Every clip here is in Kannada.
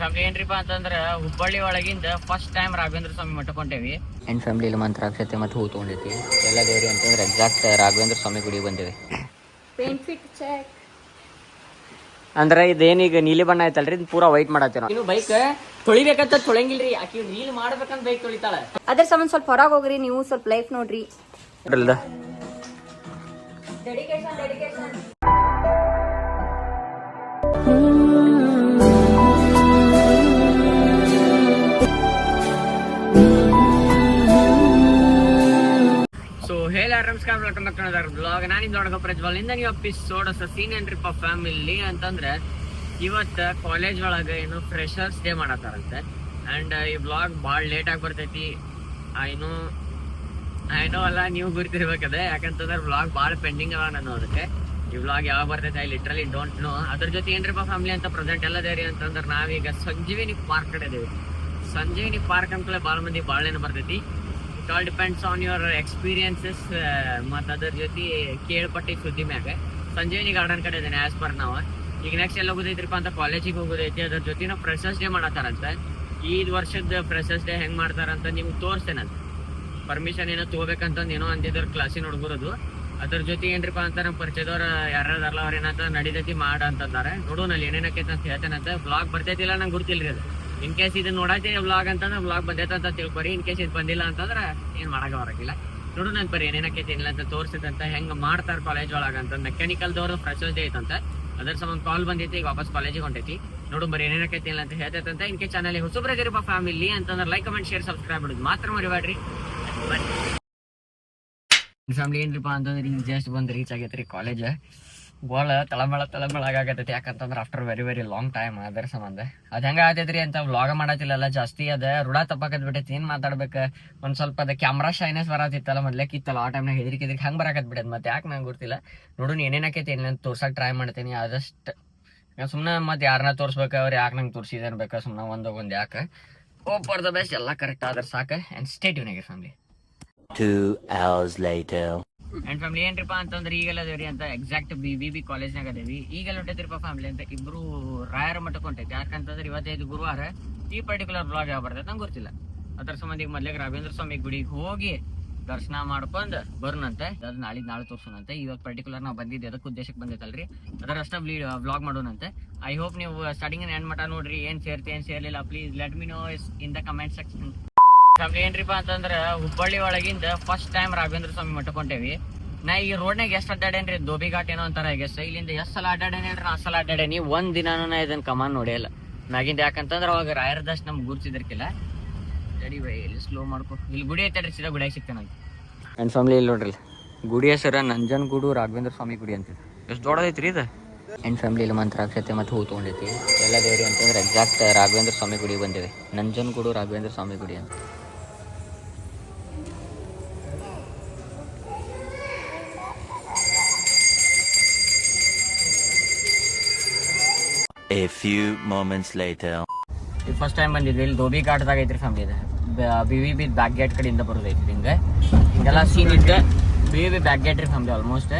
ಫ್ಯಾಮಿಲಿ ಏನ್ರಿಪ್ಪ ಅಂತಂದ್ರೆ ಹುಬ್ಬಳ್ಳಿ ಒಳಗಿಂದ ಫಸ್ಟ್ ಟೈಮ್ ರಾಘವೇಂದ್ರ ಸ್ವಾಮಿ ಮಠ ಕೊಂಡೇವಿ. ಎಂಡ್ ಫ್ಯಾಮಿಲಿ ಮಂತ್ರಾಕ್ಷತೆ ಮತ್ತು ಹೂ ತೊಗೊಂಡೈತಿ. ಎಲ್ಲ ದೇವ್ರಿ ಅಂತಂದ್ರೆ ಎಕ್ಸಾಕ್ಟ್ ರಾಘವೇಂದ್ರ ಸ್ವಾಮಿ ಗುಡಿಗೆ ಬಂದೇವಿ. ಅಂದ್ರೆ ಇದೇನೀಗ ನೀಲಿ ಬಣ್ಣ ಆಯ್ತಲ್ರಿ, ಇದು ಪೂರಾ ವೈಟ್ ಮಾಡತ್ತೀವಿ ನಾವು. ಇನ್ನು ಬೈಕ್ ತೊಳಿಬೇಕಂತ ತೊಳಂಗಿಲ್ರಿ, ಆಕಿ ರೀಲ್ ಮಾಡ್ಬೇಕಂತ ಬೈಕ್ ತೊಳಿತಾಳೆ. ಅದ್ರ ಸಂಬಂಧ ಸ್ವಲ್ಪ ಹೊರಗೆ ಹೋಗ್ರಿ, ನೀವು ಸ್ವಲ್ಪ ಲೈಫ್ ನೋಡ್ರಿ. ಸೊ ಹೇಳಿ ನಮಸ್ಕಾರ, welcome back to another blog. ನಾನಿಂದ ನೋಡೋ ಪ್ರಜ್ವಲ್ ಇಂದ ನೀವು ಎಪಿಸೋಡ್ ಸೀನ್ ಏನ್ರಿಪ್ಪ ಫ್ಯಾಮಿಲಿ ಅಂತಂದ್ರೆ ಇವತ್ತು ಕಾಲೇಜ್ ಒಳಗೆ ಏನು ಫ್ರೆಷರ್ಸ್ ಡೇ ಮಾಡತ್ತಾರಂತೆ. ಆ್ಯಂಡ್ ಈ ಬ್ಲಾಗ್ ಭಾಳ ಲೇಟಾಗಿ ಬರ್ತೈತಿ. ಐನೋ ಅಲ್ಲ, ನೀವು ಗುರ್ತಿರ್ಬೇಕದೆ, ಯಾಕಂತಂದ್ರೆ ಬ್ಲಾಗ್ ಭಾಳ ಪೆಂಡಿಂಗ್ ಅವ ನಾನು ಅದಕ್ಕೆ. ಈ ಬ್ಲಾಗ್ ಯಾವಾಗ ಬರ್ತೈತೆ ಐ ಲಿಟ್ರಲಿ ಡೋಂಟ್ ನೋ. ಅದ್ರ ಜೊತೆ ಏನ್ರಿಪ್ಪ ಫ್ಯಾಮಿಲಿ ಅಂತ ಪ್ರೆಸೆಂಟ್ ಎಲ್ಲ ದೇರಿ ಅಂತಂದ್ರೆ ನಾವೀಗ ಸಂಜೀವಿನಿ ಪಾರ್ಕ್ ಕಡೆ ಇದೇವಿ. ಸಂಜೀವಿನಿ ಪಾರ್ಕ್ ಅಂತಲೇ ಭಾಳ ಮಂದಿ ಭಾಳ ಏನು ಬರ್ತೈತಿ. It all depends on your experiences ಮತ್ತು ಅದ್ರ ಜೊತೆ ಕೇಳ್ಪಟ್ಟಿ ಸುದ್ದಿ ಮ್ಯಾಗ ಸಂಜೀವಿನಿ ಗಾರ್ಡನ್ ಕಡೆ ಇದ್ದೇನೆ ಆ್ಯಸ್ ಪರ್ ನಾವು. ಈಗ ನೆಕ್ಸ್ಟ್ ಎಲ್ಲ ಹೋಗೋದೈತ್ರಿಪ್ಪ ಅಂತ ಕಾಲೇಜಿಗೆ ಹೋಗೋದೈತಿ. ಅದ್ರ ಜೊತೆ ನಾವು ಫ್ರೆಷರ್ಸ್ ಡೇ ಮಾಡತ್ತಾರಂತೆ. ಈ ವರ್ಷದ ಫ್ರೆಷರ್ಸ್ ಡೇ ಹೆಂಗೆ ಮಾಡ್ತಾರಂತ ನಿಮ್ಗೆ ತೋರಿಸ್ತೇನಂತ. ಪರ್ಮಿಷನ್ ಏನೋ ತೊಗೋಬೇಕಂತಂದು ಏನೋ ಅಂತಿದ್ರು ಕ್ಲಾಸಿನ ಹುಡುಗರದು. ಅದ್ರ ಜೊತೆ ಏನ್ರಿಪ್ಪ ಅಂತ ನಮ್ಮ ಪರಿಚಯದವ್ರು ಯಾರ್ಯಾರಲ್ಲ ಅವ್ರು ಏನಂತ ನಡಿದೈತಿ ಮಾಡ ಅಂತಂದಾರೆ. ನೋಡೋಣ ಅಲ್ಲಿ ಏನೇನಕ್ಕೈತೆ ಅಂತ ಹೇಳ್ತೇನಂತ. ಬ್ಲಾಗ್ ಬರ್ತೈತಿಲ್ಲ ನಂಗೆ ಗೊತ್ತಿಲ್ರಿ ಅದು. ಇನ್ ಕೇಸ್ ಇದು ನೋಡಾತಿ ಬ್ಲಾಗ್ ಅಂತಂದ್ರೆ ಬ್ಲಾಗ್ ಬಂದೈತೆ ಅಂತ ತಿಳ್ಕೊರಿ. ಇನ್ ಕೇಸ್ ಇದು ಬಂದಿಲ್ಲ ಅಂತಂದ್ರೆ ಏನು ಮಾಡಕ್ಕೆ ಬರೋಕ್ಕಿಲ್ಲ. ನೋಡು ನನ್ ಬರೀ ಏನೇನಕ್ಕೈತಿ ಇಲ್ಲ ಅಂತ ತೋರಿಸ್ತಂತ ಹೆಂಗೆ ಮಾಡ್ತಾರೆ ಕಾಲೇಜ್ ಒಳಗೆ ಅಂತ. ಮೆಕ್ಯಾನಿಕಲ್ದವ್ರದ್ದು ಫ್ರೆಷರ್ಸ್ ಡೇ ಐತಂತ. ಅದ್ರ ಸಂಬಂಧ ಕಾಲ್ ಬಂದೈತಿ, ಈಗ ವಾಪಸ್ ಕಾಲೇಜಿಗೆ ಹೊಂಟೈತಿ. ನೋಡು ಬರೀ ಏನೇನಕ್ಕೈತಿ ಇಲ್ಲ ಅಂತ ಹೇಳ್ತೈತಂತ. ಇನ್ ಕೇಸ್ ಚಾನಲ್ ಹೊಸಬ್ರಾಗಿರಪ್ಪ ಫ್ಯಾಮಿಲಿ ಅಂತಂದ್ರೆ ಲೈಕ್ ಕಮೆಂಟ್ ಶೇರ್ ಸಬ್ಸ್ಕ್ರೈಬ್ ಮಾಡೋದು ಮಾತ್ರ ಮರಿಬೇಡ್ರಿ. ಫ್ಯಾಮಿಲಿ ಏನ್ರಿಪ್ಪ ಅಂತಂದ್ರೆ ಈಗ ಜಸ್ಟ್ ಬಂದು ರೀಚ್ ಆಗೈತ್ರಿ ಕಾಲೇಜ್. ಭಾಳ ತಳಮಳ ಆಗತೈತಿ. ಯಾಕಂತಂದ್ರೆ after very very long time. ಅದರ ಸಂಬಂಧ ಅದು ಹೆಂಗೆ ಆಗತೈತ್ರಿ ಅಂತ ವ್ಲಾಗ ಮಾಡತ್ತಿಲ್ಲ ಜಾಸ್ತಿ. ಅದ ರೂಢ ತಪ್ಪಾಕತ್ ಬಿಟ್ಟೈತಿ. ಏನು ಮಾತಾಡ್ಬೇಕು, ಒಂದು ಸ್ವಲ್ಪ ಅದ ಕ್ಯಾಮ್ರಾ ಶೈನೆಸ್ ಬರತ್ತಿತ್ತಲ್ಲ, ಮೊದ್ಲೇಕಿತ್ತಲ್ಲ ಆ ಟೈಮ್ನಾಗ ಹೆದರಿಕೆ ಹಂಗೆ ಬರಾಕತ್ ಬಿಡೋದು. ಮತ್ತೆ ಯಾಕೆ ನಂಗೆ ಗೊತ್ತಿಲ್ಲ. ನೋಡೋಣ ಏನೇನಕೈತಿ ಏನಿಲ್ಲ ಅಂತ ತೋರ್ಸಕ್ಕೆ ಟ್ರೈ ಮಾಡ್ತೀನಿ. ಆದಷ್ಟು ಸುಮ್ಮನೆ ಮತ್ತೆ ಯಾರನ್ನ ತೋರಿಸ್ಬೇಕು, ಅವ್ರು ಯಾಕೆ ನಂಗೆ ತೋರಿಸಿದೇನು ಬೇಕಾ, ಸುಮ್ಮನೆ ಒಂದೊಂದು ಯಾಕೆ ಹೋಪ್ ಫಾರ್ ದ ಬೆಸ್ಟ್. ಎಲ್ಲ ಕರೆಕ್ಟ್ ಆದ್ರೆ ಸಾಕು. ಆ್ಯಂಡ್ ಸ್ಟೇ ಟ್ಯೂನ್ ಆಗಿ family. 2 hours later. And family ಏನ್ರಿಪ್ಪ ಅಂತಂದ್ರೆ ಈಗೆಲ್ಲ ಅದೇವ್ರಿ ಅಂತ ಎಕ್ಸಾಕ್ಟ್ ಬಿ ಕಾಲೇಜ್ನಾಗ ಅದೇವಿ. ಈಗೆಲ್ಲ ಹೊಂಟೈತ್ರಿಪ್ಪ ಫ್ಯಾಮಿಲಿ ಅಂತ ಇಬ್ರು ರಾಯರ ಮಠಕ್ಕೆ ಹೊಂಟೈತಿ. ಯಾಕಂತಂದ್ರೆ ಇವತ್ತೈದು ಗುರುವಾರ ಈ ಪರ್ಟಿಕ್ಯುಲರ್ ಬ್ಲಾಗ್ ಯಾವ ಬರ್ತೈತೆ ನಂಗೆ ಗೊತ್ತಿಲ್ಲ. ಅದ್ರ ಸಂಬಂಧ ಈಗ ಮೊದ್ಲಿಗೆ ರಾಘವೇಂದ್ರ ಸ್ವಾಮಿ ಗುಡಿಗೆ ಹೋಗಿ ದರ್ಶನ ಮಾಡ್ಕೊಂಡು ಬರ್ನಂತೆ. ಅದು ನಾಳೆ ತೋರ್ಸೋಣಂತೆ. ಇವತ್ತು ಪರ್ಟಿಕ್ಯುಲರ್ ನಾವು ಬಂದಿದ್ದು ಅದಕ್ಕೆ ಉದ್ದೇಶಕ್ಕೆ ಬಂದೈತಲ್ರಿ, ಅದರಷ್ಟ ವ್ಲಾಗ್ ಮಾಡೋಣಂತೆ. ಐ ಹೋಪ್ ನೀವು ಸ್ಟಾರ್ಟಿಂಗ್ ಎಂಡ್ ಮಠ ನೋಡ್ರಿ. ಏನು ಸೇರ್ತಿ ಏನು ಸೇರ್ಲಿಲ್ಲ please let me know in the comment section. Family ಏನ್ರಿಪ್ಪ ಅಂತಂದ್ರೆ ಹುಬ್ಬಳ್ಳಿ ಒಳಗಿಂದ ಫಸ್ಟ್ ಟೈಮ್ ರಾಘವೇಂದ್ರ ಸ್ವಾಮಿ ಮಠ ಕೊಂಡೇವಿ. ನಾ ಈ ರೋಡ್ನಾಗ ಎಷ್ಟು ಅಡ್ಡಾಡೇನ್ರಿ, ದೋಬಿ ಘಾಟ್ ಏನೋ ಅಂತಾರ ಈಗ. ಇಲ್ಲಿಂದ ಎಷ್ಟು ಸಲ ಅಡ್ಡಾಡೇನಿ ಹೇಳ್ರಿ, ನಾ ಸಲ ಅಡ್ಡಾಡೇನಿ. ಒಂದ್ ದಿನಾನು ನಾ ಇದನ್ನ ಕಮಾನ್ ನೋಡಿಲ್ಲ ಮ್ಯಾಗಿಂದ. ಯಾಕಂತಂದ್ರೆ ಅವಾಗ ರಾಯರದಷ್ಟು ನಮ್ಗೆ ಗುರ್ತಿದ್ರಕಿಲ್ಲ. ಸರಿ ಬೈ, ಇಲ್ಲಿ ಸ್ಲೋ ಮಾಡ್ಕೊ. ಇಲ್ಲಿ ಗುಡಿ ಐತಲ್ರಿ, ಸೀದಾ ಗುಡಿಯಾಗ ಸಿಗ್ತೇನೆ. ಆ್ಯಂಡ್ ಫ್ಯಾಮಿಲಿ ಇಲ್ಲಿ ನೋಡ್ರಿ, ಗುಡಿ ಹೆಸರು ನಂಜನಗೂಡು ರಾಘವೇಂದ್ರ ಸ್ವಾಮಿ ಗುಡಿ ಅಂತ. ಎಷ್ಟು ದೊಡ್ಡದೈತ್ರಿ ಇದು. ಆ್ಯಂಡ್ ಫ್ಯಾಮಿಲಿ ಇಲ್ಲಿ ಮಂತ್ರಾಕ್ಷತೆ ಮತ್ತು ಹೂ ತೊಗೊಂಡೈತಿ. ಎಲ್ಲ ದೇವ್ರಿ ಅಂತಂದ್ರೆ ಎಕ್ಸಾಕ್ಟ್ ರಾಘವೇಂದ್ರ ಸ್ವಾಮಿ ಗುಡಿಗೆ ಬಂದೇವಿ. ನಂಜನಗೂಡು ರಾಘವೇಂದ್ರ ಸ್ವಾಮಿ ಗುಡಿ ಅಂತ. A few moments later. ಈಗ ಫಸ್ಟ್ ಟೈಮ್ ಬಂದಿದ್ವಿ. ಇಲ್ಲಿ ದೋಬಿ ಘಾಟ್ದಾಗ ಐತ್ರಿ ಫ್ಯಾಮಿಲಿ. ಇದೆ BVB ಬ್ಯಾಕ್ ಗೇಟ್ ಕಡೆಯಿಂದ ಬರೋದೈತಿ. ಹಿಂಗೆಲ್ಲ ಸೀನ್ ಇದ್ದ BVB ಬ್ಯಾಕ್ ಗೇಟ್ ರೀ ಫ್ಯಾಮಿಲಿ. ಆಲ್ಮೋಸ್ಟ್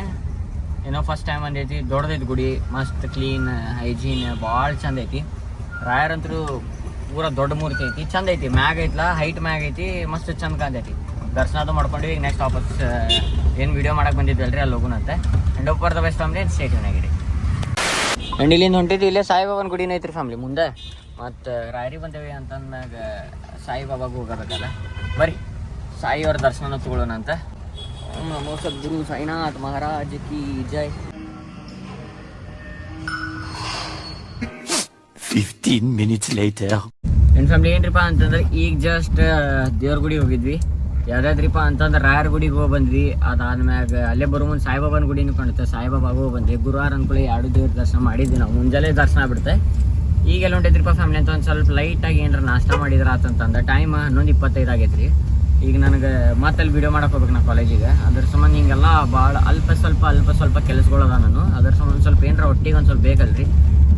ಏನೋ ಫಸ್ಟ್ ಟೈಮ್ ಬಂದೈತಿ. ದೊಡ್ಡದೈತಿ ಗುಡಿ, ಮಸ್ತ್ ಕ್ಲೀನ್ ಹೈಜೀನ್ ಭಾಳ ಚಂದ ಐತಿ. ರಾಯರಂತರೂ ಪೂರ ದೊಡ್ಡ ಮೂರ್ತಿ ಐತಿ, ಚಂದ ಐತಿ. ಮ್ಯಾಗ ಐತ್ಲ, ಹೈಟ್ ಮ್ಯಾಗ ಐತಿ, ಮಸ್ತ್ ಚಂದ ಕಾಂತೈತಿ. ದರ್ಶನ ಅದು ಮಾಡ್ಕೊಂಡ್ವಿ. ಈಗ ನೆಕ್ಸ್ಟ್ ವಾಪಸ್ ಏನು ವಿಡಿಯೋ ಮಾಡಕ್ಕೆ ಬಂದಿದ್ವಲ್ರಿ ಅಲ್ಲಿ ಹೋಗುನಂತೆ. And hope for the best family. Stay tune ಆಗಿರಿ. ಆ್ಯಂಡ್ ಇಲ್ಲಿಂದ ಹೊಂಟಿದ್ವಿ. ಇಲ್ಲೇ ಸಾಯಿಬಾಬಾನ ಗುಡಿನ ಐತ್ರಿ ಫ್ಯಾಮಿಲಿ ಮುಂದೆ. ಮತ್ತು ರಾಯರಿ ಬಂದೇವಿ ಅಂತಂದಾಗ ಸಾಯಿಬಾಬಾಗೂ ಹೋಗಬೇಕಲ್ಲ. ಬರ್ರಿ ಸಾಯಿಯವ್ರ ದರ್ಶನ ತಗೊಳ್ಳೋಣ ಅಂತ. ನಮೋ ಸದ್ಗುರು ಸಾಯಿನಾಥ್ ಮಹಾರಾಜ್ ಕಿ ಜೈ. 15 minutes later. ನನ್ನ ಫ್ಯಾಮಿಲಿ ಏನ್ರಿಪ್ಪ ಅಂತಂದ್ರೆ ಈಗ ಜಸ್ಟ್ ದೇವ್ರ ಗುಡಿಗೆ ಹೋಗಿದ್ವಿ. ಯಾವ್ದಾದ್ರಿಪ್ಪ ಅಂತಂದ್ರೆ ರಾಯರ ಗುಡಿಗೆ ಹೋಗಿ ಬಂದ್ವಿ. ಅದಾದ್ಮ್ಯಾಗ ಅಲ್ಲೇ ಬರೋ ಮುಂದೆ ಸಾಯಿಬಾಬಾನ ಗುಡಿನೂ ಕಾಣುತ್ತೆ, ಸಾಯಿಬಾಬಾಗೂ ಹೋಗಿ ಬಂದ್ವಿ. ಗುರುವಾರ ಅನ್ಕೊಳ್ಳಿ 2 ದೇವ್ರ ದರ್ಶನ ಮಾಡಿದ್ವಿ ನಾವು. ಮುಂಜಾನೆ ದರ್ಶನ ಬಿಡುತ್ತೆ. ಈಗೆಲ್ಲ ಹೊಂಟೈತ್ರಿಪ್ಪ ಫ್ಯಾಮಿಲಿ ಅಂತ ಒಂದು ಸ್ವಲ್ಪ ಲೈಟಾಗಿ ಏನಾರ ನಾಷ್ಟ ಮಾಡಿದ್ರ ಆತಂತಂದ. ಟೈಮ್ 11:25 ಆಗೈತ್ರಿ. ಈಗ ನನಗೆ ಮತ್ತೆ ಅಲ್ಲಿ ವಿಡಿಯೋ ಮಾಡಕ್ಕೆ ಹೋಗ್ಬೇಕು ನಾ ಕಾಲೇಜಿಗೆ. ಅದ್ರ ಸಂಬಂಧ ಹಿಂಗೆಲ್ಲ ಭಾಳ ಅಲ್ಪ ಸ್ವಲ್ಪ ಕೆಲಸಗಳದ ನಾನು. ಅದ್ರ ಸಂಬಂಧ ಸ್ವಲ್ಪ ಏನಾರ ಒಟ್ಟಿಗೆ ಒಂದು ಸ್ವಲ್ಪ ಬೇಕಲ್ರಿ.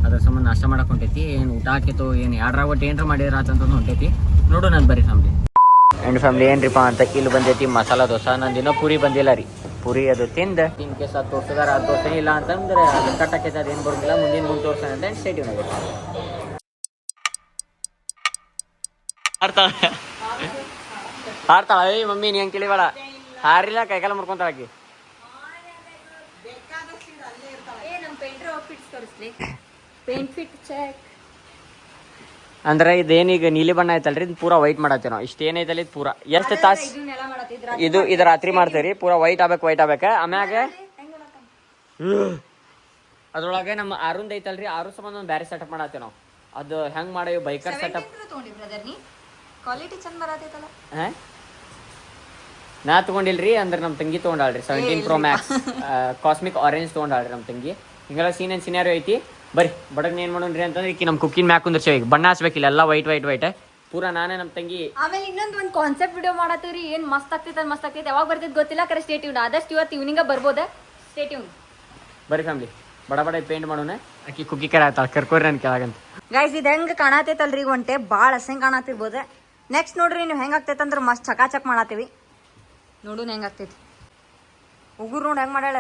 ಅದ್ರ ಸಂಬಂಧ ನಾಷ್ಟ ಮಾಡಕ್ಕೆ ಹೊಂಟೈತಿ. ಏನು ಊಟ ಹಾಕಿತ್ತು ಏನು ಎರಡರಾಗ ಒಟ್ಟು ಏನಾರ ಮಾಡಿದ್ರ ಆತಂತ ಹೊಂಟೈತಿ. ನೋಡು ನಾನು ಬರ್ರಿ ಫ್ಯಾಮಿಲಿ. ಆ್ಯಂಡ್ ಫ್ಯಾಮಿಲಿ ಏನ್ರಿಪ್ಪ ಅಂತ ಇಲ್ಲಿ ಬಂದೈತಿ ಮಸಾಲ ದೋಸೆ. ನಂದಿನ್ನೂ ಪೂರಿ ಬಂದಿಲ್ಲ ರೀ. ಪೂರಿ ಅದು ತಿಂದು ಇನ್ ಕೇಸ್ ಅದು ತೋರ್ಸಿದಾರ ಅದು ತೋರ್ಸೇ ಇಲ್ಲ ಅಂತಂದ್ರೆ ಅದು ಕಟ್ಟಕ್ಕೆ ಅದೇನು ಬರೋದಿಲ್ಲ. ಮುಂದಿನ ಮುಂದೆ ತೋರ್ಸೋಣ ಅಂತ ಸ್ಟೇ ಟ್ಯೂನ್ ಆಗುತ್ತೆ. ಹಾರ್ತಾಳ ಏಯ್ ಮಮ್ಮಿ ನೀ ಹಂಗೆ ತಿಳಿಬೇಡ ಹಾರಿಲ್ಲ ಕೈಕಾಲ ಮುರ್ಕೊಂತಾಳಕಿ ಅಂದ್ರೆ ಇದೇನೀಗ ನೀಲಿ ಬಣ್ಣ ಐತಲ್ರಿ ಇದು ಪೂರಾ ವೈಟ್ ಮಾಡತ್ತೇವ್ ನಾವು ಇಷ್ಟ ಏನೈತಲ್ಲ ಇದು ಪೂರಾ ಎಷ್ಟು ತಾಸ್ ಇದು ರಾತ್ರಿ ಮಾಡ್ತೇವ್ರಿ ಪೂರಾ ವೈಟ್ ಆಗ್ಬೇಕ ಆಮ್ಯಾಗ ಅದ್ರೊಳಗೆ ನಮ್ಮ ಆರುಂದ್ ಐತಲ್ರಿ ಆರು ಸಂಬಂಧ ಒಂದು ಬ್ಯಾರೆ ಸೆಟಪ್ ಮಾಡತ್ತೇವ್ ನಾವು ಅದು ಹೆಂಗ್ ಮಾಡೇವಿ ಬೈಕರ್ ಸೆಟಪ್ ಕ್ವಾಲಿಟಿ ಚಂದ ಬರತೈತಲ್ಲ. ನಾ ತಗೊಂಡಿಲ್ರಿ ಅಂದ್ರೆ ನಮ್ಮ ತಂಗಿ ತಗೊಂಡಾಳ್ರಿ 17 Pro Max ಕಾಸ್ಮಿಕ್ ಆರೆಂಜ್ ತಗೊಂಡಾಳ್ರಿ ನಮ್ಮ ತಂಗಿ ಹಿಂಗೆಲ್ಲ ಸೀನ್ ಏನ್ ಸಿನಾರಿಯೋ ಐತಿ ಬರ್ರಿ ಬಡಗ್ ಏನ್ ಮಾಡೋಣ್ರಿ ಅಂತಂದ್ರೆ ಈಗ ನಮ್ಮ ಕುಕ್ಕಿನ ಮ್ಯಾಕ್ ಕುಂದ್ರಸೇವ್ ಈಗ ಬಣ್ಣ ಹಚ್ಬೇಕಿಲ್ಲ ಎಲ್ಲ ವೈಟ್ ಪೂರಾ ನಾನೇ ನಮ್ಮ ತಂಗಿ. ಆಮೇಲೆ ಇನ್ನೊಂದು ಒಂದು ಕಾನ್ಸೆಪ್ಟ್ ವಿಡಿಯೋ ಮಾಡತ್ತೀವ್ರಿ ಏನ್ ಮಸ್ತ್ ಆಗ್ತೈತೆ ಯಾವಾಗ ಬರ್ತೈತೆ ಗೊತ್ತಿಲ್ಲ ಕರೆ ಸ್ಟೇ ಟ್ಯೂನ್ ಆದಷ್ಟು ಇವತ್ತು ಈವ್ನಿಂಗ ಬರ್ಬೋದ ಸ್ಟೇ ಟ್ಯೂನ್. ಬರ್ರಿ ಫ್ಯಾಮಿಲಿ ಬಡ ಪೇಂಟ್ ಮಾಡೋಣ ಆಕಿ ಕುಕ್ಕಿ ಕರೆ ಆಯ್ತಾಳ ಕರ್ಕೋರಿ ನನ್ ಕೆಳಗಂತ. ಗೈಸ್ ಇದು ಹೆಂಗ್ ಕಾಣತೈತಲ್ರಿ ಈಗ ಒಂಟೆ ಭಾಳ ಅಸಂಗ್ ಕಾಣತಿರ್ಬೋದು. ನೆಕ್ಸ್ಟ್ ನೋಡ್ರಿ ನೀವು ಹೆಂಗ್ ಆಗ್ತೈತೆ ಅಂದ್ರೆ ಮಸ್ತ್ ಚಕಾಚಕ್ ಮಾಡತ್ತೀವಿ ನೋಡು ಹೆಂಗ್ ಆಗ್ತೈತಿ. ಉಗುರು ನೋಡಿ ಹೆಂಗ್ ಮಾಡ್ಯಾಳ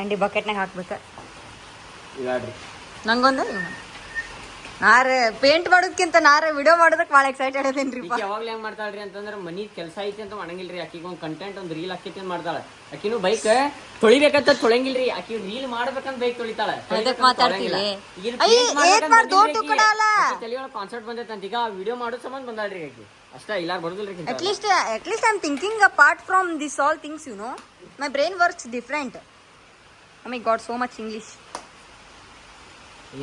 ಅಂಡಿ ಬಕೆಟ್ನಾಗ ಹಾಕ್ಬೇಕ ನಂಗೊಂದು ನಾರ ಪೇಂಟ್ ಮಾಡೋದಕ್ಕಿಂತ ನಾರ ವಿಡಿಯೋ ಮಾಡೋದಕ್ಕೆ ಭಾಳ ಎಕ್ಸೈಟೆಡ್ ಅದೇನ್ರಿ. ಯಾವಾಗ್ಲೂ ಹೆಂಗ್ ಮಾಡ್ತಾಳ್ರಿ ಅಂತಂದ್ರೆ ಮನಿ ಕೆಲಸ ಐತಿ ಅಂತ ಮಾಡಂಗಿಲ್ರಿ ಆಕಿಗೆ ಒಂದು ಕಂಟೆಂಟ್ ಒಂದು ರೀಲ್ ಹಾಕೈತಿ ಅಂತ ಮಾಡ್ತಾಳ. ಆಕಿನೂ ಬೈಕ್ ತೊಳಿಬೇಕಂತ ತೊಳಂಗಿಲ್ರಿ ಆಕಿ ರೀಲ್ ಮಾಡ್ಬೇಕಂತ ಬೈಕ್ ತೊಳಿತಾಳ. ಕಾನ್ಸೆಪ್ಟ್ ಬಂದೈತಂತ ಈಗ ವಿಡಿಯೋ ಮಾಡೋ ಸಂಬಂಧ ಬಂದಾಳ್ರಿ ಆಕಿ ಅಷ್ಟ ಇಲ್ಲ ಬರೋದಿಲ್ರಿ. At least I am thinking apart from this all things you know my brain works different. I my got so much English.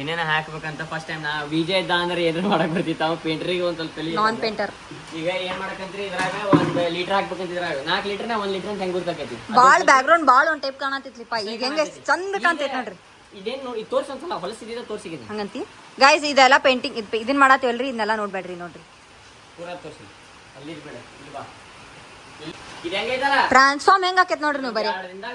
ಏನೇನ ಹಾಕ್ಬೇಕಂತ ಫಸ್ಟ್ ಟೈಮ್ ನಾ ವಿಜಯ್ ಇದ್ದ ಅಂದ್ರೆ ಏನಾರು ಮಾಡಕ್ ಬರ್ತಿತ್ತು ಅವ ಪೇಂಟ್ರಿಗೆ ಒಂದ್ ಸ್ವಲ್ಪ ನಾನ್ ಪೇಂಟರ್. ಈಗ ಏನ್ ಮಾಡಕಂತ್ರಿ ಇದ್ರಾಗ 1 ಲೀಟರ್ ಹಾಕ್ಬೇಕಂತ ಇದ್ರಾಗ 4 ಲೀಟರ್ನ 1 ಲೀಟರ್ ಅಂತ ಹೆಂಗ್ ಗೊತ್ತಾಕೈತಿ. ಬಾಳ್ ಬ್ಯಾಕ್ ಗ್ರೌಂಡ್ ಬಾಳ್ ಒಂದ್ ಟೈಪ್ ಕಾಣತಿತ್ಲಿಪ್ಪ ಈಗ ಹೆಂಗ ಚಂದ ಕಾಣ್ತೈತಿ ನೋಡ್ರಿ. ಇದೇನ್ ನೋಡಿ ತೋರ್ಸ್ ಒಂದ್ಸಲ ಹೊಲಸಿದ ತೋರ್ಸಿದ್ದೀನಿ ಹಂಗಂತಿ ಗೈಸ್ ಇದೆಲ್ಲ ಪೇಂಟಿಂಗ್ ಇದನ್ ಮಾಡತ್ತೀವಲ್ರಿ ಇದನ್ನೆಲ್ಲ ನೋಡ್ಬೇಡ್ರಿ ನೋಡ್ರಿ ಪೂರಾ ತೋರ್ಸಿ ಅಲ್ಲಿ ಇರ್ಬೇಡ ಇಲ್ಲಿ ಬಾ ಇದು ಹೆಂಗೈತಲ್ಲ ಟ್ರಾನ್ಸ್ಫಾರ್ಮ್ ಹೆಂಗ್ ಆಕೈತಿ ನೋಡ್ರಿ ನೀವು ಬರೀ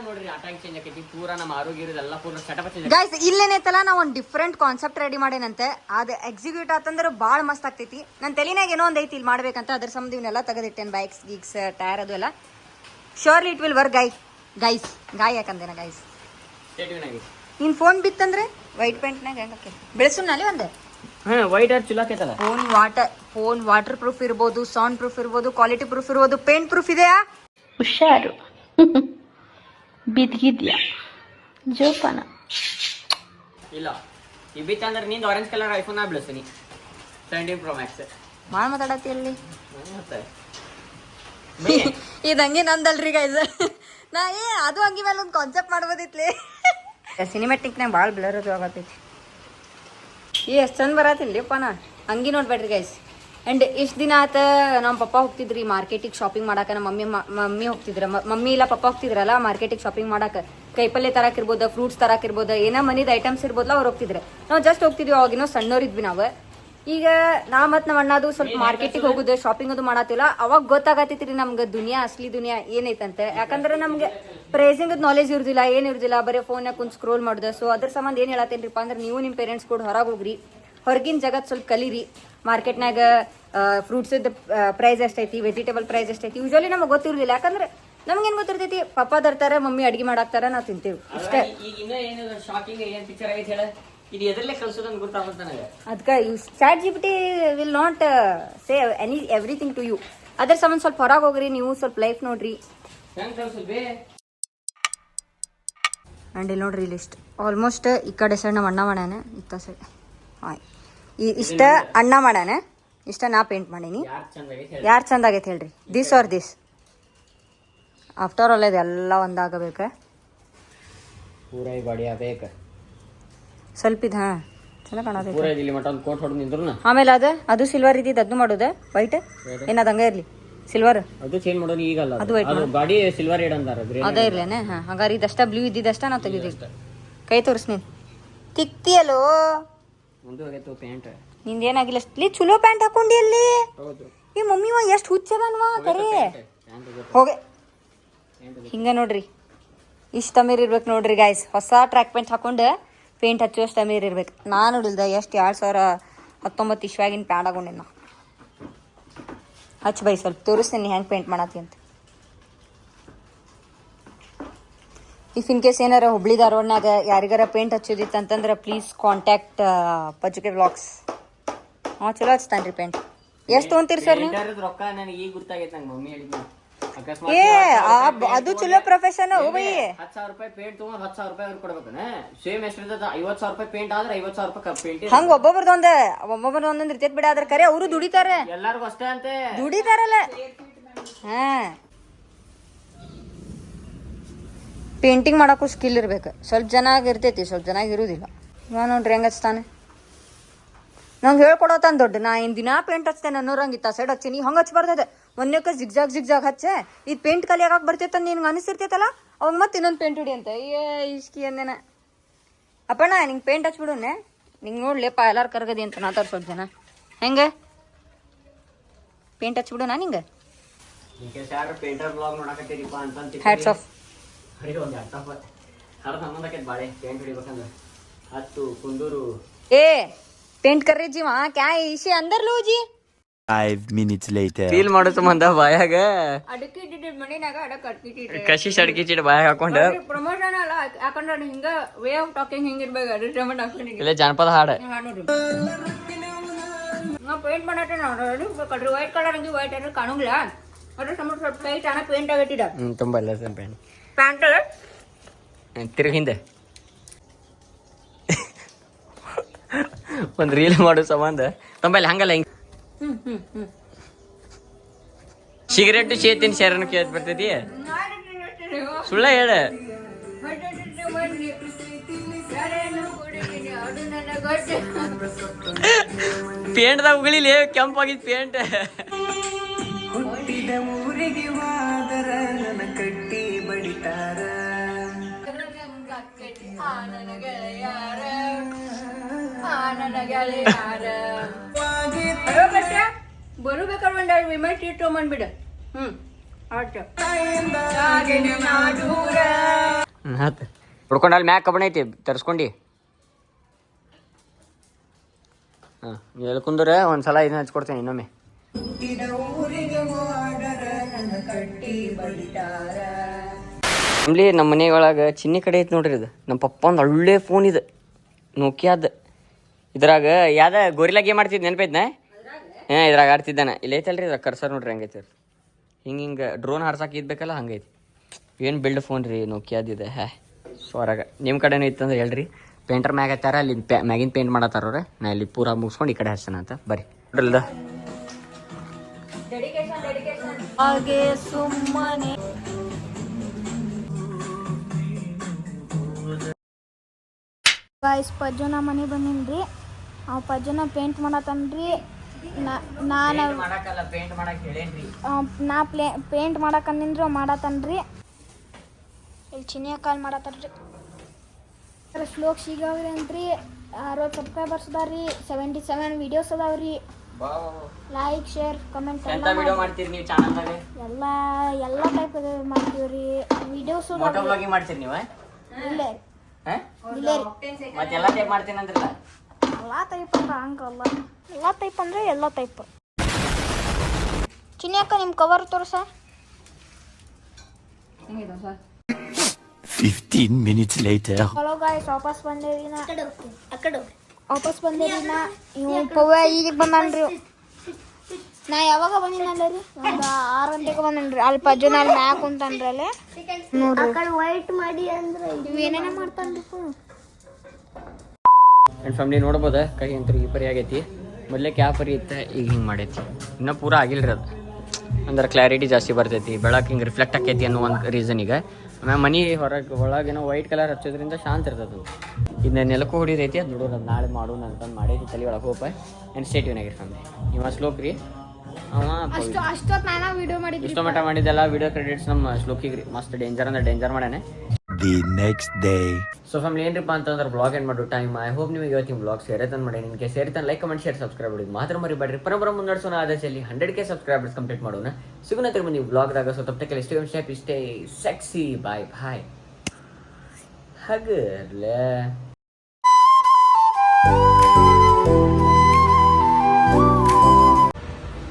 ನೋಡ್ರಿ ಆಟಂಗ್ ಚೇಂಜ್ ಆಕೈತಿ ಪೂರಾ ನಮ್ಮ ಆರೋಗ್ಯ ಇರೋದೆಲ್ಲ ಪೂರಾ ಸೆಟಪ್ ಚೇಂಜ್. ಗೈಸ್ ಇಲ್ಲೇನೈತಲ್ಲ ನಾ ಒಂದ್ ಡಿಫ್ರೆಂಟ್ ಕಾನ್ಸೆಪ್ಟ್ ರೆಡಿ ಮಾಡೇನಂತೆ ಅದು ಎಕ್ಸಿಕ್ಯೂಟ್ ಆತಂದ್ರೆ ಭಾಳ ಮಸ್ತ್ ಆಗ್ತೈತಿ. ನನ್ನ ತಲೆನಾಗ ಏನೋ ಒಂದ್ ಐತಿ ಇಲ್ಲಿ ಮಾಡ್ಬೇಕಂತ ಅದ್ರ ಸಂಬಂಧ ಇವನ್ನೆಲ್ಲ ತೆಗೆದಿಟ್ಟೇನು ಬೈಕ್ಸ್ ಗೀಕ್ಸ್ ಟೈರ್ ಅದು ಎಲ್ಲ surely it will work guys ಯಾಕಂದೇನ ಗೈಸ್ ನಿನ್ ಫೋನ್ ಬಿತ್ತಂದ್ರೆ ವೈಟ್ ಪೇಂಟ್ನಾಗ ಹೆಂಗ ಆಕೈತಿ ಬೆಳೆಸುನಲ್ಲಿ ಒಂದೇ ವೈಟ್ ಆರ್ ಚಲೋ ಆಕೈತಲ್ಲ. ಫೋನ್ ವಾಟರ್ ಪ್ರೂಫ್ ಇರ್ಬೋದು ಸೌಂಡ್ ಪ್ರೂಫ್ ಇರ್ಬೋದು ಕ್ವಾಲಿಟಿ ಪ್ರೂಫ್ ಇರ್ಬೋದು ಪೇಂಟ್ ಪ್ರೂಫ್ ಇದೆಯಾ ಹುಷಾರು ಬಿದ್ದಿದ್ಯಾ ಜೋಪಾನ ಇಲ್ಲ ಈ ಬಿತ್ ಅಂದ್ರೆ ನಿಂದ ಆರೆಂಜ್ ಕಲರ್ ಐಫೋನ್ ನಾ ಬಳಸ್ತೀನಿ 17 Pro Max ಭಾಳ ಮಾತಾಡತ್ತಿ ಅಲ್ಲಿ ಇದು ಹಂಗೆ ನಂದಲ್ರಿ ಗೈಸ್ ನಾ ಅದು ಹಂಗೆ ಮೇಲೆ ಒಂದು ಕಾನ್ಸೆಪ್ಟ್ ಮಾಡ್ಬೋದಿತ್ಲಿ. ಸಿನಿಮ್ಯಾಟಿಕ್ನಾಗ ಭಾಳ ಬ್ಲರ್ ಅದು ಆಗತ್ತೈತಿ ಎಷ್ಟು ಚಂದ ಬರತ್ತಿಲ್ಲಪ್ಪ ನಾ ಹಂಗೆ ನೋಡ್ಬೇಡ್ರಿ ಗೈಸ್. ಆ್ಯಂಡ್ ಇಷ್ಟು ದಿನ ಆತ ನಮ್ಮ ಪಪ್ಪ ಹೋಗ್ತಿದ್ರಿ ಮಾರ್ಕೆಟಿಗೆ ಶಾಪಿಂಗ್ ಮಾಡಕ್ಕೆ ನಮ್ಮ ಮಮ್ಮಿ ಹೋಗ್ತಿದ್ರ ಮಮ್ಮಿ ಇಲ್ಲ ಪಪ್ಪ ಹೋಗ್ತಿದ್ರಲ್ಲ ಮಾರ್ಕೆಟಿಗೆ ಶಾಪಿಂಗ್ ಮಾಡಕ್ಕೆ ಕೈಪಲ್ಯ ತರಕಿರ್ಬೋದು ಫ್ರೂಟ್ಸ್ ತರಕಿರ್ಬೋದು ಏನೋ ಮನಿದ ಐಟಮ್ಸ್ ಇರ್ಬೋದಲ್ಲ ಅವ್ರು ಹೋಗ್ತಿದ್ರೆ ನಾವು ಜಸ್ಟ್ ಹೋಗ್ತಿದ್ವಿ ಅವಾಗಿನೋ ಸಣ್ಣವ್ರಿದ್ವಿ ನಾವು. ಈಗ ನಾ ಮತ್ತು ನಮ್ಮ ಅಣ್ಣದು ಸ್ವಲ್ಪ ಮಾರ್ಕೆಟಿಗೆ ಹೋಗುದು ಶಾಪಿಂಗ್ ಅದು ಮಾಡತ್ತಿಲ್ಲ ಅವಾಗ ಗೊತ್ತಾಗತ್ತೈತ್ರಿ ನಮ್ಗೆ ದುನಿಯಾ ಅಸಲಿ ದುನಿಯಾ ಏನೈತಂತೆ. ಯಾಕಂದ್ರೆ ನಮ್ಗೆ ಪ್ರೈಸಿಂಗ್ ನಾಲೆಜ್ ಇರುದಿಲ್ಲ ಏನಿರುದಿಲ್ಲ ಬರೀ ಫೋನ್ಯಾಗ ಕುಂತ್ ಸ್ಕ್ರೋಲ್ ಮಾಡುದು. ಸೊ ಅದ್ರ ಸಂಬಂಧ ಏನು ಹೇಳತ್ತೇನ್ರಿಪ್ಪ ಅಂದ್ರೆ ನೀವು ನಿಮ್ಮ ಪೇರೆಂಟ್ಸ್ ಕೂಡ ಹೊರಗೆ ಹೋಗ್ರಿ ಹೊರಗಿನ ಜಗತ್ ಸ್ವಲ್ಪ ಕಲೀರಿ. ಮಾರ್ಕೆಟ್ನಾಗ ಫ್ರೂಟ್ಸದ ಪ್ರೈಸ್ ಎಷ್ಟೈತಿ ವೆಜಿಟೇಬಲ್ ಪ್ರೈಸ್ ಎಷ್ಟೈತಿ ಯೂಶಲಿ ನಮಗೆ ಗೊತ್ತಿರೋದಿಲ್ಲ. ಯಾಕಂದ್ರೆ ನಮ್ಗೇನು ಗೊತ್ತಿರ್ತೈತಿ ಪಪ್ಪ ತರ್ತಾರ ಮಮ್ಮಿ ಅಡ್ಗೆ ಮಾಡಾಕ್ತಾರ ನಾವು ತಿಂತೀವಿ ಇಷ್ಟೇ. ಅದಕ್ಕೆ chat GPT will not say everything to you. ಅದ್ರ ಸಂಬಂಧ ಸ್ವಲ್ಪ ಹೊರಗೆ ಹೋಗ್ರಿ ನೀವು ಸ್ವಲ್ಪ ಲೈಫ್ ನೋಡ್ರಿ. ಆ್ಯಂಡ್ ಇಲ್ಲಿ ನೋಡ್ರಿ ಲಿಸ್ಟ್ ಆಲ್ಮೋಸ್ಟ್ ಈ ಕಡೆ ಸೈಡ್ ನಮ್ಮ ಅಣ್ಣ ಮಾಡ್ಯಾನ ಇತ್ತ ಸೈಡ್ ಇಷ್ಟ ಅಣ್ಣ ಮಾಡ್ಯಾನ ಇಷ್ಟ ನಾ ಪೇಂಟ್ ಮಾಡೀನಿ. ಯಾರು ಚಂದ ಆಗೈತೆ ಹೇಳ್ರಿ this or this after all ಇದೆಲ್ಲ ಒಂದಾಗಬೇಕ ಸ್ವಲ್ಪ ಇದು ಹಾಂ ಚಂದ ಕಾಣತೈತಿ. ಆಮೇಲೆ ಅದು ಸಿಲ್ವರ್ ಇದ್ದಿದ್ದು ಅದನ್ನು ಮಾಡೋದು ವೈಟ್ ಏನದು ಹಂಗ ಇರ್ಲಿ ಸಿಲ್ವರ್ ಅದು ಚೇಂಜ್ ಮಾಡೋದು ಈಗಲ್ಲ ಅದು ವೈಟ್ ಗಾಡಿ ಸಿಲ್ವರ್ ರೇಡ್ ಅಂತಾರ ಅದೇ ಇರ್ಲೇನೆ. ಹಾಂ ಹಂಗಾರೆ ಇದಷ್ಟ ಬ್ಲೂ ಇದ್ದಿದ್ದಷ್ಟ ನಾವು ತೆಗಿದೀವಿ. ಕೈ ತೋರಿಸ್ ನೀನು ತಿಕ್ತಿಯಲ್ಲೋ ನಿಂದೇನಾಗಿಲ್ಲ ಅಷ್ಟಲಿ ಚಲೋ ಪ್ಯಾಂಟ್ ಹಾಕೊಂಡಿ ಅಲ್ಲಿ. ಈ ಮಮ್ಮಿ ಎಷ್ಟು ಹುಚ್ಚದನ್ವಾ ಕರೆ ಹೋಗೆ ಹಿಂಗ ನೋಡ್ರಿ ಇಷ್ಟ ಅಮೀರ್ ಇರ್ಬೇಕು ನೋಡ್ರಿ ಗಾಯ್ಸ್. ಹೊಸ ಟ್ರ್ಯಾಕ್ ಪ್ಯಾಂಟ್ ಹಾಕೊಂಡು ಪೇಂಟ್ ಹಚ್ಚುವಷ್ಟು ಅಮೀರ್ ಇರ್ಬೇಕು. ನಾನು ನೋಡಿಲ್ದ ಎಷ್ಟು 2019 ಇಶ್ವಾಗಿನ ಪ್ಯಾಂಟ್ ಹಾಕೊಂಡೇನ ಹಚ್ಚ ಬೈ ಸ್ವಲ್ಪ ತೋರಿಸ್ತೀನಿ ಹೆಂಗೆ ಪೇಂಟ್ ಮಾಡತ್ತಿ ಅಂತ. ಇಫ್ ಇನ್ ಕೇಸ್ ಏನಾರ ಹುಬ್ಳಿ ಧಾರವಾಡನಾಗ ಯಾರಿಗಾರ ಪೇಂಟ್ ಹಚ್ಚೋದಿತ್ತು ಅಂತಂದ್ರೆ ಪ್ಲೀಸ್ ಕಾಂಟ್ಯಾಕ್ಟ್ ಪಜ್ಜುಕೆ ವ್ಲಾಗ್ಸ್. ಚಲೋ ಹಚ್ತಾನ್ರಿ ಪೇಂಟ್. ಎಷ್ಟು ತೊಗೊಂತೀರಿ ಸರ್ ನೀವು? ರೊಕ್ಕ ನನಗೆ ಈಗ ಗೊತ್ತಾಗೈತೆ ನಂಗೆ ಮಮ್ಮಿ ಹೇಳಿದ್ನು. ಏ ಅದು ಚಲೋ ಪ್ರೊಫೆಷನ್. ಬೈ 10,000 ರೂಪಾಯಿ ಪೇಂಟ್ ತಗೊಂಡ್ 10,000 ರೂಪಾಯಿ ಅವ್ರು ಕೊಡ್ಬೇಕನ. ಸೇಮ್ ಎಷ್ಟಿರ್ತದ 50,000 ರೂಪಾಯಿ ಪೇಂಟ್ ಆದ್ರೆ 50,000 ರೂಪಾಯಿ ಪೇಂಟ್. ಹಂಗ ಒಬ್ಬೊಬ್ಬರದೊಂದ್ ಇರ್ತೈತ್ ಬಿಡ. ಅದ್ರ ಕರೆ ಅವರು ದುಡಿತಾರೆ, ಎಲ್ಲಾರ್ಗು ಅಷ್ಟೇ ಅಂತೆ ದುಡಿತಾರಲ್ಲ. ಹಾ, ಪೇಂಟಿಂಗ್ ಮಾಡಕ್ಕೂ ಸ್ಕಿಲ್ ಇರ್ಬೇಕು. ಸ್ವಲ್ಪ ಜನ ಇರ್ತೈತಿ, ಸ್ವಲ್ಪ ಜನ ಇರುದಿಲ್ಲ. ಇವ ನೋಡ್ರಿ ಹೆಂಗ ಹಚ್ತಾನೆ. ನಂಗೆ ಹೇಳ್ಕೊಡತಾನ ದೊಡ್ಡ. ನಾ ಏನ್ ದಿನಾ ಪೇಂಟ್ ಹಚ್ತೇನೆ ಅನ್ನೋರಂಗಿತ್ತ ಸೈಡ್ ಹಚ್ತೀನಿ. ಹಂಗೆ ಹಚ್ಬಾರ್ದದ. ಒಂದಕ್ಕೆ ಜಿಗ್ಜಾಗ್ ಹಚ್ಚೆ. ಇದು ಪೇಂಟ್ ಕಲಿ ಯಾಕೆ ಬರ್ತೈತ ನಿನ್ಗೆ ಅನಿಸ್ತಿರ್ತೈತಲ್ಲ, ಅವಾಗ ಮತ್ತೆ ಇನ್ನೊಂದು ಪೇಂಟ್ ಹೊಡಿ ಅಂತ. ಇಷ್ಕಿ ಅಂದೇನ ಅಪ್ಪಣ್ಣ ನಿಂಗೆ ಪೇಂಟ್ ಹಚ್ಬಿಡುನೆ. ನಿಂಗೆ ನೋಡ್ಲಿಪ್ಪ ಎಲ್ಲಾರು ಕರ್ಗದಿ ಅಂತ ನಾತಾರ ಸ್ವಲ್ಪ ಜನ. ಹೆಂಗೆ ಪೇಂಟ್ ಹಚ್ಬಿಡು ನಾ ನಿಂಗೆ. ಪೇಂಟರ್ ಬ್ಲಾಗ್ ನೋಡಕತ್ತೀರಿಪ್ಪ ಅಂತ ಹ್ಯಾಟ್ಸ್ ಆಫ್. ಬಾಳೆ ಪೇಂಟ್ ಹೊಡಿಬೇಕಂದ್ರೆ ಹತ್ತು ಕುಂದೂರು. ए पेंट कर रही जी वहाँ क्या है इसे अंदर लो जी. 5 minutes later. ಫೀಲ್ ಮಾಡೋ ಸಂಬಂಧ ಬಾಯಾಗ ಅಡಕಿಟ್ಟಿಟ್ಟು ಮಣಿನಾಗ ಅಡಕಿಟ್ಟಿಟ್ಟು ಕಸಿ ಸಡ್ಕಿಚಿಟ್ ಬಾಯಾಗ ಹಾಕೊಂಡು ಪ್ರಮೋಷನ್ ಅಲ್ಲ ಯಾಕಂದ್ರೆ ಹಿಂಗ ವೇ ಆಫ್ ಟಾಕಿಂಗ್ ಹಿಂಗಿರ್ಬೇಕು. ಅಡ್ಜಸ್ಟ್ಮೆಂಟ್ ಹಾಕೊಂಡಿಗೆ ಇಲ್ಲ ಜಾನಪದ ಹಾಡ ನಾ ಪೇಂಟ್ ಮಾಡತ್ತೆ ನೋಡ್ರಿ. ಕಡ್ರಿ ವೈಟ್ ಕಲರ್ ಹಂಗೆ ವೈಟ್ ಅಂದ್ರೆ ಕಾಣಂಗಿಲ್ಲ. ಅದ್ರ ಸಂಬಂಧ ಸ್ವಲ್ಪ ಟೈಟ್ ಅನ್ನ ಪೇಂಟ್ ಆಗಿಟ್ಟಿದ. ತುಂಬಾ ಇಲ್ಲ ಸರ್ ಪೇಂಟ್ ಪ್ಯಾಂಟ್ ತಿರುಗಿ ಹಿಂದೆ ಒಂದ್ ರೀಲ್ ಮಾಡೋ ಸಂಬಂಧ ತಂಬಲ್ಲಿ ಹಂಗಲ್ಲ ಹಿಂಗ ಸಿಗರೇಟ್ ಸೇತಿನ ಶರಣ ಕೇಳ್ ಬರ್ತೈತಿ. ಸುಳ್ಳ ಹೇಳ. ಪೇಂಟ್ದಾಗ ಉಗಳಿಲಿ ಕೆಂಪಾಗಿದ್ ಪೇಂಟ್. ಬರುಬೇಕಾದ್ರೆ ಒಂದು ವಿಮಲ್ ಟೀ ತೊಗೊಂಡ್ಬಿಡ. ಹುಡ್ಕೊಂಡು ಅಲ್ಲಿ ಮ್ಯಾಕ್ ಕಬ್ಬಣ ಐತಿ ತರ್ಸ್ಕೊಂಡಿ. ಹಾಂ ಎಲ್ಲಿ ಕುಂದ್ರೆ ಒಂದ್ಸಲ ಇದನ್ನ ಹಚ್ಕೊಡ್ತೇನೆ ಇನ್ನೊಮ್ಮೆ. ಫ್ಯಾಮ್ಲಿ ನಮ್ಮ ಮನೆಯೊಳಗೆ ಚಿನ್ನಿ ಕಡೆ ಐತಿ ನೋಡ್ರಿ. ಇದು ನಮ್ಮ ಪಪ್ಪ ಒಂದು ಒಳ್ಳೆ ಫೋನ್ ಇದು ನೋಕಿಯಾದ. ಇದ್ರಾಗ ಯಾವ್ದ ಗೋರಿಲಾ ಗೇಮ್ ಆಡ್ತಿದ್ ನೆನಪೈತ್ನ? ಹಾಂ ಇದ್ರಾಗ ಆಡ್ತಿದ್ದಾನೆ. ಇಲ್ಲ ಐತಲ್ರಿ ಇದ್ರಾಗ ಕರ್ಸರ್ ನೋಡ್ರಿ ಹೆಂಗೈತಿ. ಹಿಂಗೆ ಡ್ರೋನ್ ಹಾರ್ಸಕ್ಕೆ ಇದ್ಬೇಕಲ್ಲ ಹಂಗೈತಿ. ಏನು ಬಿಲ್ಡ್ ಫೋನ್ ರೀ ನೋಕಿಯಾದಿದೆ. ಹೊರಗೆ ನಿಮ್ಮ ಕಡೆನೂ ಇತ್ತಂದ್ರೆ ಹೇಳ್ರಿ. ಪೇಂಟರ್ ಮ್ಯಾಗ ಹತ್ತಾರ ಅಲ್ಲಿ ಮ್ಯಾಗಿನ ಪೇಂಟ್ ಮಾಡತ್ತಾರ. ನಾ ಇಲ್ಲಿ ಪೂರಾ ಮುಗಿಸ್ಕೊಂಡು ಈ ಕಡೆ ಹಚ್ತಾನ ಅಂತ ಬರ್ರಿ ನೋಡ್ರಲ್ದ. ಹಾಗೆ ಸುಮ್ಮನೆ ಗಾಯ್ಸ್ ಪಜ್ಜನ ಮನೆ ಬಂದಿನ್ರಿ. ಅವ್ ಪಜ್ಜನ ಪೇಂಟ್ ಮಾಡತ್ತನ್ರಿ. ನಾ ಪೇಂಟ್ ಮಾಡಕಂದಿನ್ರಿ. ಅವ್ ಮಾಡತ್ತನ್ರಿ. ಇಲ್ಲಿ ಚಿನಿಯ ಕಾಲ್ ಮಾಡತ್ತನ್ರಿ. ಸ್ಲೋಕ್ ಸಿಗಾವ್ರಿ ಅಂತ್ರಿ. 60 ಸಬ್ಸ್ಕ್ರೈಬರ್ಸ್ ಅದಾವ್ರಿ. 77 ವಿಡಿಯೋಸ್ ಅದಾವ್ರಿ. ಲೈಕ್ ಶೇರ್ ಕಮೆಂಟ್ ಎಲ್ಲ ಮಾಡ್ತೀರಿ ನೀವು ಚಾನಲ್ದಾಗ? ಎಲ್ಲ ಟೈಪ್ ಮಾಡ್ತೀವ್ರಿ. ವಿಡಿಯೋಸ್ ಮಾಡ್ತೀರಿ ನೀವು? ಇಲ್ಲೇ ಮತ್ತೆ ಎಲ್ಲ ಟೈಪ್ ಮಾಡ್ತೀನಿ ಅಂದ್ರಲ್ಲ. ಎಲ್ಲ ಟೈಪ್ ಅಂದ್ರೆ ಹಂಗಲ್ಲ. ಎಲ್ಲ ಟೈಪ್ ಅಂದ್ರೆ ಎಲ್ಲ ಟೈಪ್. ಚಿನ್ನಿ ಅಕ್ಕ ನಿಮ್ಮ ಕವರ್ ತೋರ್ಸ. 15 minutes later. ಹಲೋ ಗಾಯ್ಸ್ ವಾಪಸ್ ಬಂದೇವಿ. ವಾಪಸ್ ಬಂದೇವಿ. ಇವ್ ಪವ್ವ ಈಗ ಬಂದಾನ್ರಿ. ನಾ ಯಾವಾಗ ಬಂದಿನಲ್ಲ ರೀ, ಒಂದು 6 ಗಂಟೆಗೆ ಬಂದನ್ರಿ. ಅಲ್ಲಿ ಪಜ್ಜನ ಅಲ್ಲಿ ಮ್ಯಾಕ್ ಕುಂತಾನ್ರಿ. ಅಲ್ಲೇ ನೋಡ್ರಿ ವೈಟ್ ಮಾಡಿ ಅಂದ್ರೆ ಇವೇನೇನೇ ಮಾಡ್ತಾನ್ರಿ. ಆ್ಯಂಡ್ ಫ್ಯಾಮ್ಲಿ ನೋಡ್ಬೋದ ಕೈ ಅಂತೂ ಈ ಪರಿ ಆಗೈತಿ. ಮೊದಲೇ ಕ್ಯಾ ಪರಿ ಇತ್ತು, ಈಗ ಹಿಂಗೆ ಮಾಡೈತಿ. ಇನ್ನೂ ಪೂರ ಆಗಿಲ್ರಿ ಅದು. ಅಂದ್ರೆ ಕ್ಲಾರಿಟಿ ಜಾಸ್ತಿ ಬರ್ತೈತಿ, ಬೆಳಕು ಹಿಂಗೆ ರಿಫ್ಲೆಕ್ಟ್ ಆಕೈತಿ ಅನ್ನೋ ಒಂದು ರೀಸನಿಗೆ. ಆಮೇಲೆ ಮನೆ ಒಳಗೇನೋ ವೈಟ್ ಕಲರ್ ಹಚ್ಚೋದ್ರಿಂದ ಶಾಂತ ಇರ್ತದೆ. ಇದನ್ನ ನೆಲಕ್ಕೂ ಹೊಡಿದೈತಿ. ಅದು ನೋಡೋದು ಅದು ನಾಳೆ ಮಾಡೋಣ ಅಂತಂದು ಮಾಡೈತಿ ತಲೆ ಒಳಗೆ ಹೋಪ. ಆ್ಯಂಡ್ ಸ್ಟೇಟಿವ್ನ್ ಆಗಿರ್ತಾನೆ ಇವ ಶ್ಲೋಕ್ ರೀ. ಅವ ಇಷ್ಟೋ ಮಟ್ಟ ಮಾಡಿದ್ದೆಲ್ಲ ವಿಡಿಯೋ ಕ್ರೆಡಿಟ್ಸ್ ನಮ್ಮ ಶ್ಲೋಕಿಗೆ ರೀ. ಮಸ್ತ್ ಡೇಂಜರ್ ಅಂದ್ರೆ ಡೇಂಜರ್ ಮಾಡ್ಯಾನೆ. The next day. So family ಏನ್ರಿಪ್ಪ ಅಂತಂದ್ರೆ ಬ್ಲಾಗ್ ಏನು ಮಾಡೋ ಟೈಮ್. ಐ ಹೋಪ್ ನಿಮಗೆ ಇವತ್ತಿನ ಬ್ಲಾಗ್ ಸೇರತನ್ ಮಾಡಿ. ನಿಮಗೆ ಸೇರಿತಾನೆ ಲೈಕ್ ಕಮೆಂಟ್ ಶೇರ್ ಸಬ್ಸ್ಕ್ರೈಬ್ ಮಾಡೋದು ಮಾತ್ರ ಮರಿಬೇಡ್ರಿ. ಪರಬರ ಮುಂದಡ್ಸೋಣ ಆದರ್ಶಲ್ಲಿ 100K ಸಬ್ಸ್ಕ್ರೈಬರ್ಸ್ ಕಂಪ್ಲೀಟ್ ಮಾಡೋಣ. ಸಿಗೋಣ ತಿರ್ಗಿ ನೀವು ಬ್ಲಾಗ್ದಾಗ. ಸೊ ತಪ್ಪಕ್ಕೆ ಇಷ್ಟೇ ಸೆಕ್ಸಿ ಬಾಯ್ ಬಾಯ್ ಹಗರ್ಲೆ.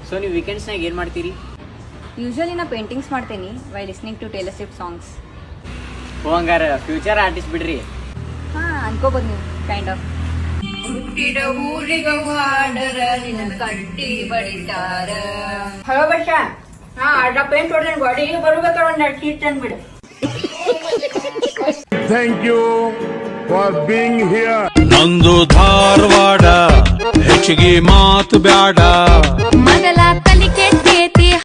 ಸೊ ನೀವು ವೀಕೆಂಡ್ಸ್ನಾಗ ಏನು ಮಾಡ್ತೀರಿ? ಯೂಶಲಿ ನಾ ಪೇಂಟಿಂಗ್ಸ್ ಮಾಡ್ತೀನಿ while listening to Taylor Swift songs. ಹಂಗಾರ ಫ್ಯೂಚರ್ ಆರ್ಟಿಸ್ಟ್ ಬಿಡ್ರಿ. ಹಾ ಅನ್ಕೋಬೋದು ನೀವು ಕೈಂಡ್ ಆಫ್. ಹಲೋ ಬಷ, ಹಾ ಅರ್ಧ ಪೇಂಟ್ ಹೊಡೆದ ಗಾಡಿ ಬರ್ಬೇಕಾದ್ರೆ ಒಂದ್ seat ತಂದ್ಬಿಡು. Thank you for being here. ನಂದು ಧಾರವಾಡ ಹೆಚ್ಚಿಗೆ ಮಾತು ಬ್ಯಾಡ.